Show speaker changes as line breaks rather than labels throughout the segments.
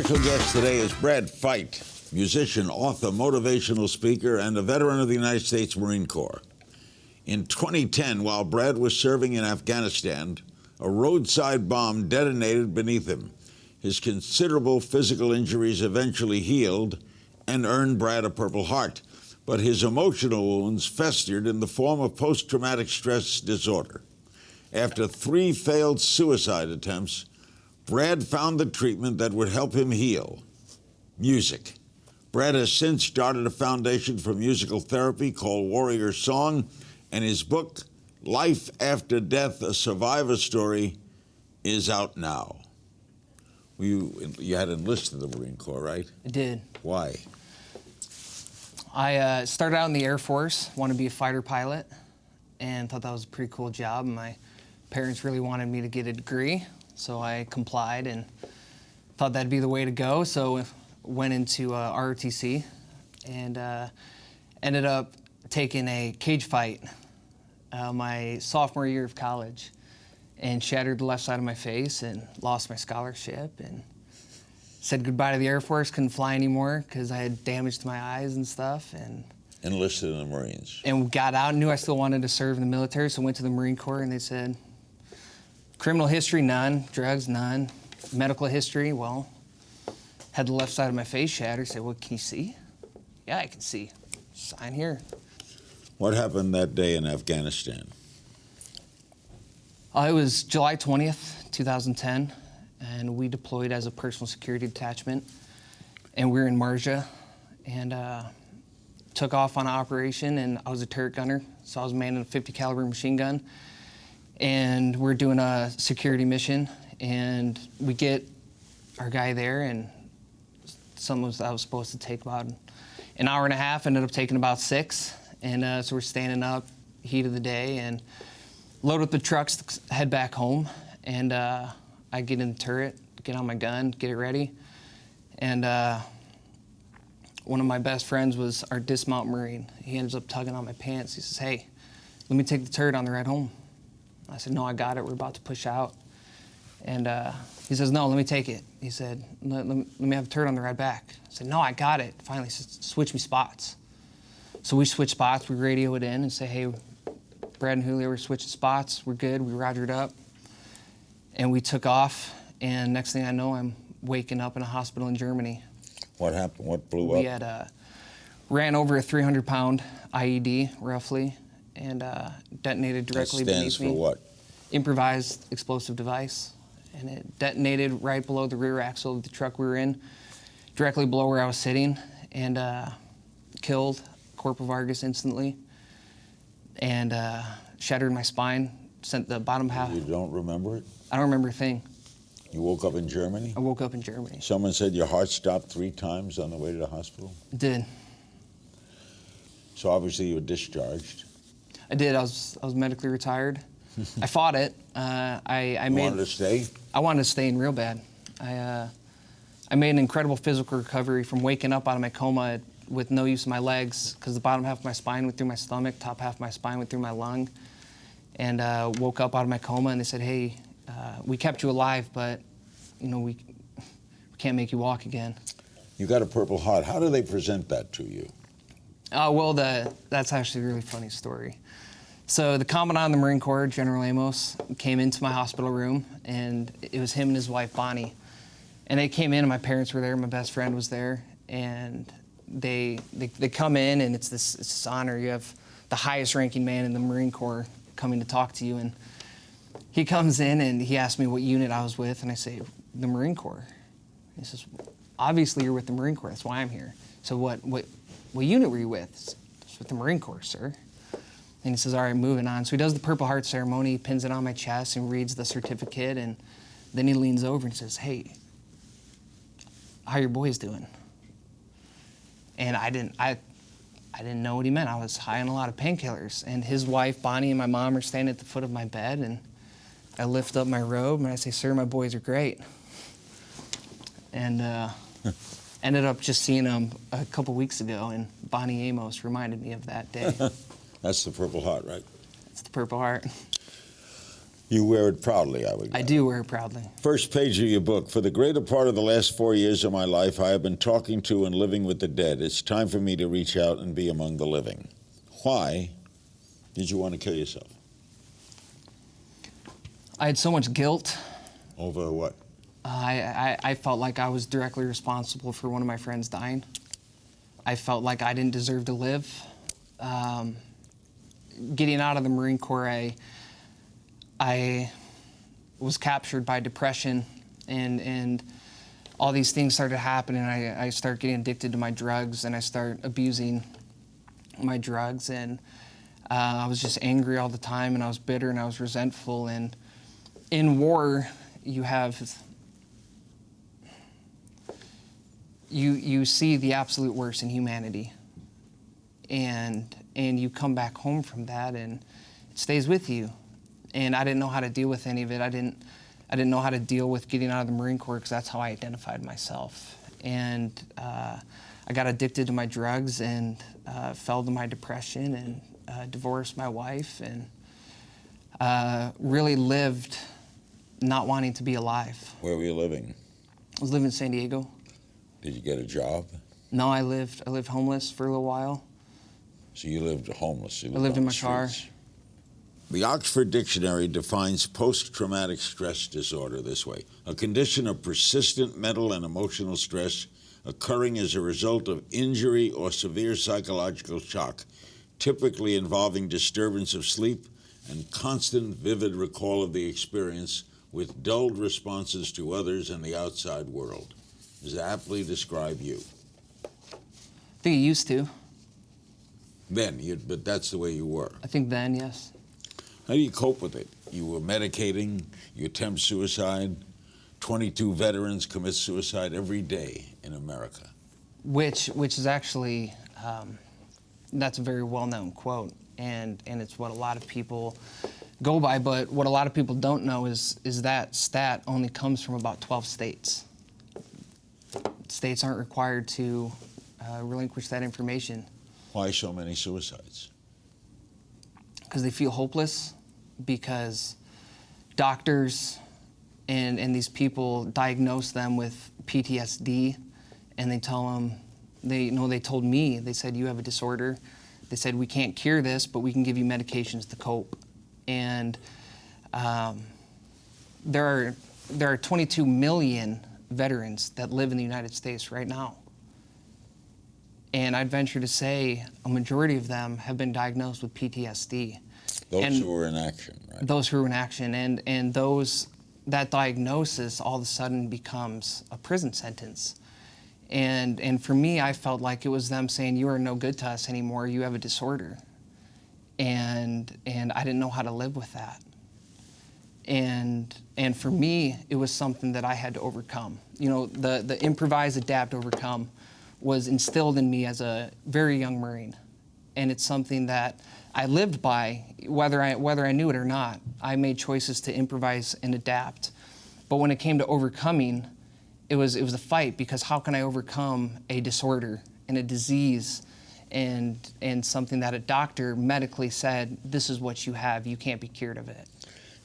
special guest today is Brad Fite, musician, author, motivational speaker, and a veteran of the United States Marine Corps. In 2010, while Brad was serving in Afghanistan, a roadside bomb detonated beneath him. His considerable physical injuries eventually healed and earned Brad a Purple Heart, but his emotional wounds festered in the form of post-traumatic stress disorder. After 3 failed suicide attempts, Brad found the treatment that would help him heal: music. Brad has since started a foundation for musical therapy called Warrior Song, and his book, Life After Death, A Survivor Story, is out now. You had enlisted in the Marine Corps, right?
I did.
Why?
I started out in the Air Force, wanted to be a fighter pilot, and thought that was a pretty cool job. My parents really wanted me to get a degree, so I complied and thought that'd be the way to go. So went into ROTC and ended up taking a cage fight my sophomore year of college, and shattered the left side of my face and lost my scholarship, and said goodbye to the Air Force. Couldn't fly anymore because I had damage to my eyes and stuff. And
Enlisted in the Marines.
And got out, knew I still wanted to serve in the military, so went to the Marine Corps, and they said, criminal history, none. Drugs, none. Medical history, well, had the left side of my face shattered. Said, well, can you see? Yeah, I can see. Sign here.
What happened that day in Afghanistan?
It was July 20th, 2010, and we deployed as a personal security detachment, and we were in Marja, and took off on an operation, and I was a turret gunner, so I was manning a 50 caliber machine gun, and we're doing a security mission, and we get our guy there, and something that was supposed to take about an hour and a half ended up taking about 6, and so we're standing up, heat of the day, and load up the trucks to head back home, and I get in the turret, get on my gun, get it ready, and one of my best friends was our dismount Marine. He ends up tugging on my pants. He says, hey, let me take the turret on the ride home. I said, no, I got it. We're about to push out. And he says, no, let me take it. He said, let me have the turret on the ride back. I said, no, I got it. Finally, he said, switch me spots. So we switch spots. We radio it in and say, hey, Brad and Julio, we're switching spots. We're good. We rogered up. And we took off. And next thing I know, I'm waking up in a hospital in Germany.
What happened? What blew up?
We had ran over a 300-pound IED, roughly, and detonated directly beneath me.
That stands for what?
Improvised explosive device. And it detonated right below the rear axle of the truck we were in, directly below where I was sitting, and killed Corporal Vargas instantly, and shattered my spine, sent the bottom half.
You don't remember it?
I don't remember a thing.
You woke up in Germany?
I woke up in Germany.
Someone said your heart stopped 3 times on the way to the hospital?
It did.
So obviously you were discharged.
I did. I was medically retired. I fought it.
You wanted to stay?
I wanted to stay in real bad. I made an incredible physical recovery from waking up out of my coma with no use of my legs, because the bottom half of my spine went through my stomach, top half of my spine went through my lung, and woke up out of my coma, and they said, hey, we kept you alive, but we can't make you walk again.
You got a Purple Heart. How do they present that to you?
Well, that's actually a really funny story. So the Commandant of the Marine Corps, General Amos, came into my hospital room, and it was him and his wife, Bonnie. And they came in, and my parents were there, my best friend was there, and they come in, and it's this honor. You have the highest ranking man in the Marine Corps coming to talk to you, and he comes in, and he asked me what unit I was with, and I say, the Marine Corps. He says, obviously you're with the Marine Corps, that's why I'm here. So what unit were you with? It's with the Marine Corps, sir. And he says, all right, moving on. So he does the Purple Heart ceremony, he pins it on my chest and reads the certificate, and then he leans over and says, hey, how your boys doing? And I didn't know what he meant. I was high on a lot of painkillers. And his wife, Bonnie, and my mom are standing at the foot of my bed, and I lift up my robe and I say, sir, my boys are great. And ended up just seeing him a couple weeks ago, and Bonnie Amos reminded me of that day.
That's the Purple Heart, right?
It's the Purple Heart.
You wear it proudly, I would guess.
I do wear it proudly.
First page of your book. For the greater part of the last 4 years of my life, I have been talking to and living with the dead. It's time for me to reach out and be among the living. Why did you want to kill yourself?
I had so much guilt.
Over what?
I felt like I was directly responsible for one of my friends dying. I felt like I didn't deserve to live. Getting out of the Marine Corps, I was captured by depression, and all these things started happening. I started getting addicted to my drugs, and I started abusing my drugs, and I was just angry all the time, and I was bitter, and I was resentful. And in war, you see the absolute worst in humanity, and you come back home from that, and it stays with you. And I didn't know how to deal with any of it. I didn't know how to deal with getting out of the Marine Corps, because that's how I identified myself. And I got addicted to my drugs, and fell to my depression, and divorced my wife, and really lived not wanting to be alive.
Where were you living?
I was living in San Diego.
Did you get a job?
No, I lived homeless for a little while.
So you lived homeless. You
I lived in my
streets.
car.
The Oxford Dictionary defines post-traumatic stress disorder this way: a condition of persistent mental and emotional stress occurring as a result of injury or severe psychological shock, typically involving disturbance of sleep and constant vivid recall of the experience with dulled responses to others and the outside world. Does that aptly describe you?
I think it used to.
Then, but that's the way you were.
I think then, yes.
How do you cope with it? You were medicating, you attempt suicide. 22 veterans commit suicide every day in America.
Which is actually, that's a very well-known quote, and it's what a lot of people go by, but what a lot of people don't know is that stat only comes from about 12 states. States aren't required to relinquish that information.
Why so many suicides?
Because they feel hopeless, because doctors and these people diagnose them with PTSD, and they tell them, they told me, they said, you have a disorder. They said, we can't cure this, but we can give you medications to cope. And there are 22 million veterans that live in the United States right now. And I'd venture to say a majority of them have been diagnosed with PTSD.
Those who were in action, right?
Those who were in action, and that diagnosis all of a sudden becomes a prison sentence. And for me, I felt like it was them saying, you are no good to us anymore, you have a disorder. And I didn't know how to live with that. And for me, it was something that I had to overcome. You know, the improvise, adapt, overcome was instilled in me as a very young Marine. And it's something that I lived by, whether I knew it or not. I made choices to improvise and adapt. But when it came to overcoming, it was a fight, because how can I overcome a disorder and a disease and something that a doctor medically said, this is what you have, you can't be cured of it.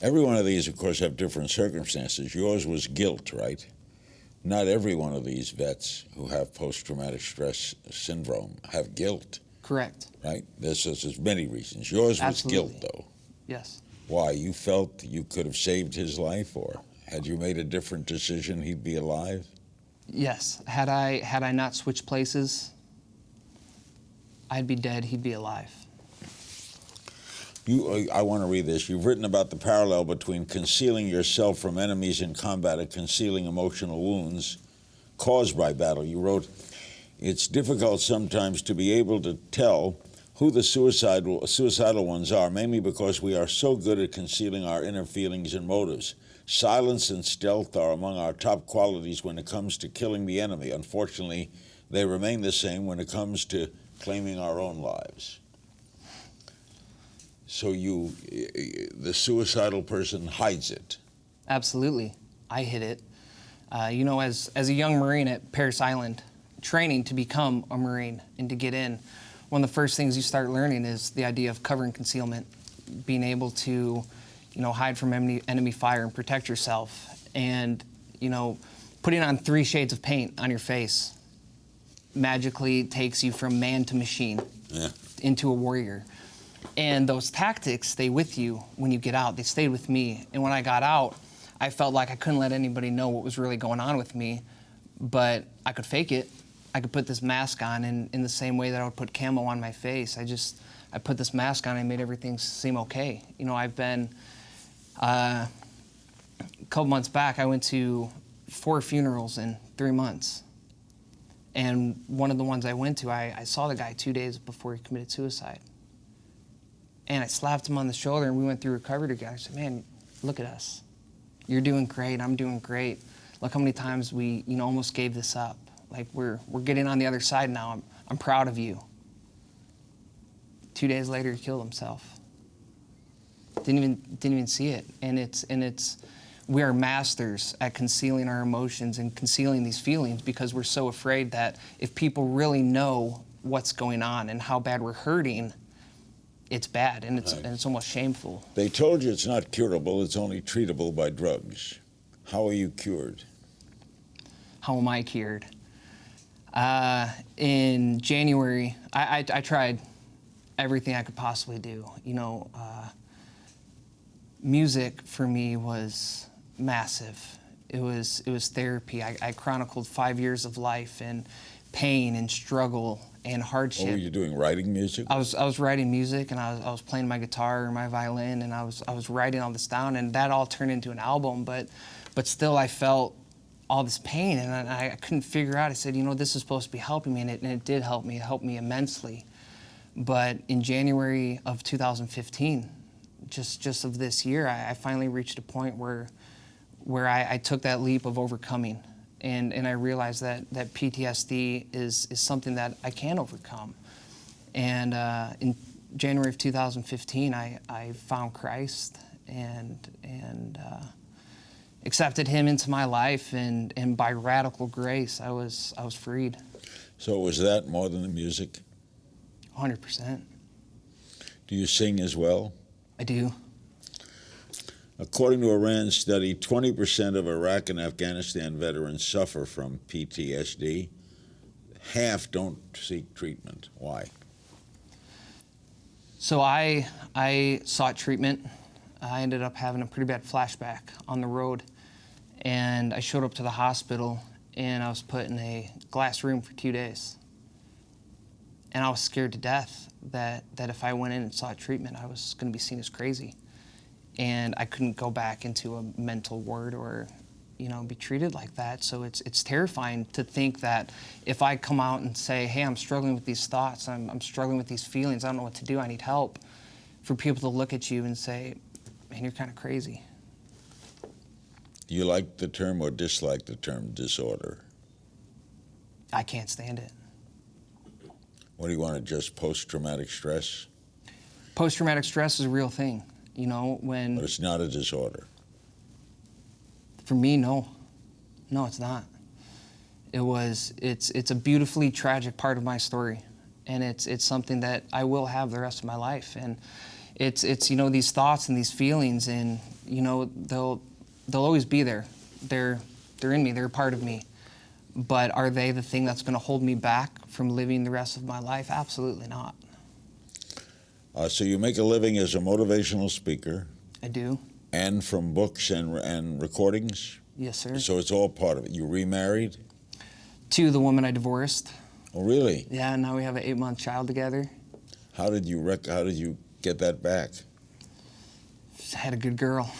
Every one of these, of course, have different circumstances. Yours was guilt, right? Not every one of these vets who have post-traumatic stress syndrome have guilt.
Correct.
Right? There's many reasons. Yours was guilt, though.
Yes.
Why? You felt you could have saved his life, or had you made a different decision, he'd be alive?
Yes. Had I not switched places, I'd be dead, he'd be alive.
I want to read this. You've written about the parallel between concealing yourself from enemies in combat and concealing emotional wounds caused by battle. You wrote, it's difficult sometimes to be able to tell who the suicidal ones are, mainly because we are so good at concealing our inner feelings and motives. Silence and stealth are among our top qualities when it comes to killing the enemy. Unfortunately, they remain the same when it comes to claiming our own lives. So the suicidal person hides it.
Absolutely. I hid it. You know, as a young Marine at Parris Island, training to become a Marine and to get in, one of the first things you start learning is the idea of cover and concealment, being able to, hide from enemy fire and protect yourself. And, putting on 3 shades of paint on your face magically takes you from man to machine into a warrior. And those tactics stay with you when you get out. They stayed with me. And when I got out, I felt like I couldn't let anybody know what was really going on with me, but I could fake it. I could put this mask on in the same way that I would put camo on my face. I put this mask on and made everything seem okay. I've been, a couple months back, I went to 4 funerals in 3 months. And one of the ones I went to, I saw the guy 2 days before he committed suicide. And I slapped him on the shoulder and we went through recovery together. I said, man, look at us. You're doing great, I'm doing great. Look how many times we, almost gave this up. Like we're getting on the other side now. I'm proud of you. 2 days later, he killed himself. Didn't even see it. And we are masters at concealing our emotions and concealing these feelings because we're so afraid that if people really know what's going on and how bad we're hurting, it's bad and it's almost shameful.
They told you it's not curable, it's only treatable by drugs. How are you cured?
How am I cured? In January, I tried everything I could possibly do. Music for me was massive. It was therapy. I chronicled 5 years of life and pain and struggle and hardship.
What were you doing, writing music?
I was writing music and I was playing my guitar or my violin and I was writing all this down and that all turned into an album, but still I felt all this pain and I couldn't figure out. I said, this is supposed to be helping me and it did help me. It helped me immensely. But in January of 2015, just of this year, I finally reached a point where I took that leap of overcoming. And I realized that PTSD is something that I can overcome. And in January of 2015, I found Christ and accepted him into my life. And by radical grace, I was freed.
So was that more than the music?
100%.
Do you sing as well?
I do.
According to a RAND study, 20% of Iraq and Afghanistan veterans suffer from PTSD. Half don't seek treatment. Why?
So I sought treatment. I ended up having a pretty bad flashback on the road. And I showed up to the hospital and I was put in a glass room for 2 days. And I was scared to death that if I went in and sought treatment, I was going to be seen as crazy. And I couldn't go back into a mental ward or, be treated like that. So it's terrifying to think that if I come out and say, hey, I'm struggling with these thoughts, I'm struggling with these feelings, I don't know what to do, I need help, for people to look at you and say, man, you're kind of crazy.
Do you like the term or dislike the term disorder?
I can't stand it.
What do you want to just post-traumatic stress?
Post-traumatic stress is a real thing. When...
But it's not a disorder.
For me, no. No, it's not. It's a beautifully tragic part of my story. And it's something that I will have the rest of my life. And it's these thoughts and these feelings and, they'll always be there. They're in me, they're a part of me. But are they the thing that's gonna hold me back from living the rest of my life? Absolutely not.
So you make a living as a motivational speaker.
I do.
And from books and recordings?
Yes, sir.
So it's all part of it. You remarried?
To the woman I divorced.
Oh, really?
Yeah, now we have an 8-month child together.
How did you get that back?
I had a good girl.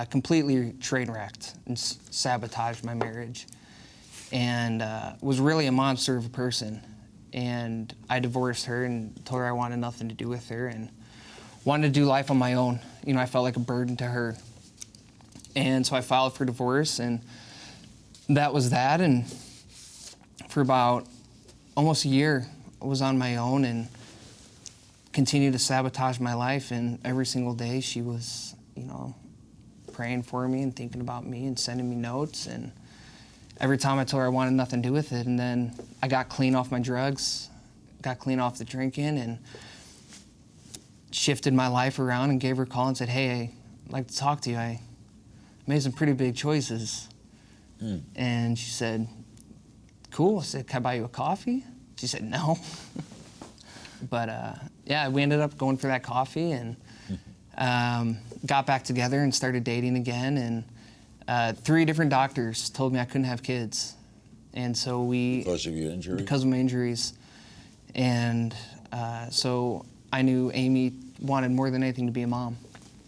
Completely train wrecked and sabotaged my marriage. And was really a monster of a person. And I divorced her and told her I wanted nothing to do with her and wanted to do life on my own. I felt like a burden to her. And so I filed for divorce and that was that. And for about almost a year, I was on my own and continued to sabotage my life. And every single day she was, praying for me and thinking about me and sending me notes. And every time I told her I wanted nothing to do with it. And then I got clean off my drugs, got clean off the drinking, and shifted my life around and gave her a call and said, hey, I'd like to talk to you. I made some pretty big choices. And she said, cool. I said, can I buy you a coffee? She said, no. But yeah, we ended up going for that coffee and got back together and started dating again. And 3 different doctors told me I couldn't have kids. And so
Because of your injury?
Because of my injuries. And so I knew Amy wanted more than anything to be a mom.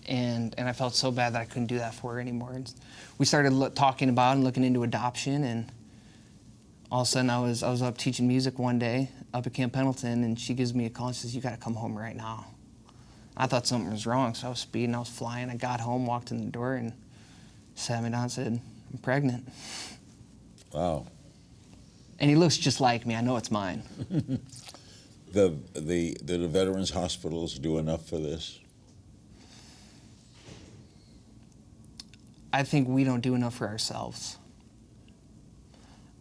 And I felt so bad that I couldn't do that for her anymore. And we started talking about and looking into adoption. And all of a sudden I was up teaching music one day up at Camp Pendleton, and she gives me a call and says, you got to come home right now. I thought something was wrong, so I was speeding, I was flying. I got home, walked in the door, and sat me down and said, I'm pregnant.
Wow.
And he looks just like me. I know it's mine.
The veterans hospitals do enough for this?
I think we don't do enough for ourselves.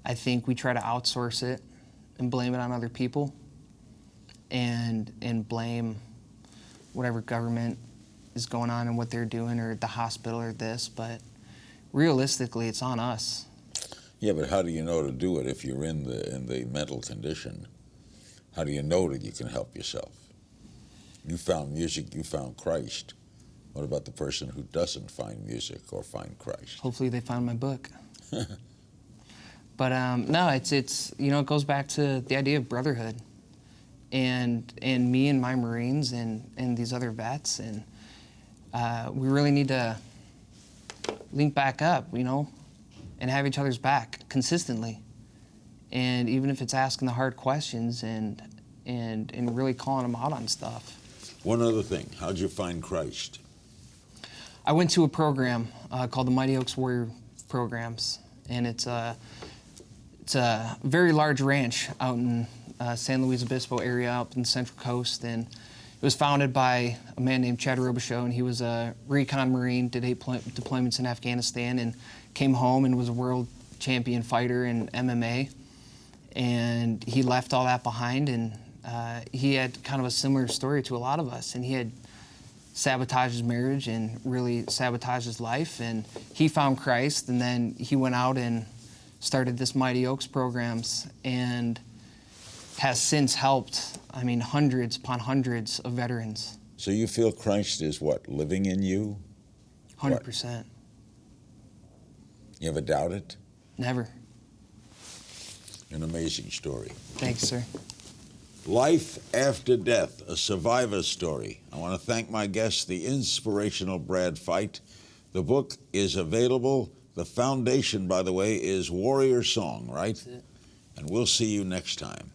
I think we try to outsource it and blame it on other people and blame whatever government is going on and what they're doing, or the hospital or this, but realistically it's on us.
Yeah, but how do you know to do it if you're in the mental condition? How do you know that you can help yourself? You found music, you found Christ. What about the person who doesn't find music or find Christ?
Hopefully they find my book. But no, it's you know, it goes back to the idea of brotherhood, and me and my Marines and these other vets, and we really need to link back up, you know, and have each other's back consistently, and even if it's asking the hard questions and really calling them out on stuff.
One other thing, how'd you find Christ?
I went to a program called the Mighty Oaks Warrior Programs, and it's a very large ranch out in San Luis Obispo area, up in the Central Coast, and it was founded by a man named Chad Robichaux, and he was a recon Marine, did 8 deployments in Afghanistan, and came home and was a world champion fighter in MMA. And he left all that behind, and he had kind of a similar story to a lot of us, and he had sabotaged his marriage and really sabotaged his life, and he found Christ, and then he went out and started this Mighty Oaks programs and has since helped, I mean, hundreds upon hundreds of veterans.
So you feel Christ is what, living in you?
100%.
You ever doubt it?
Never.
An amazing story.
Thanks, sir.
Life After Death, a survivor's story. I want to thank my guest, the inspirational Brad Fite. The book is available. The foundation, by the way, is Warrior Song, right?
That's it.
And we'll see you next time.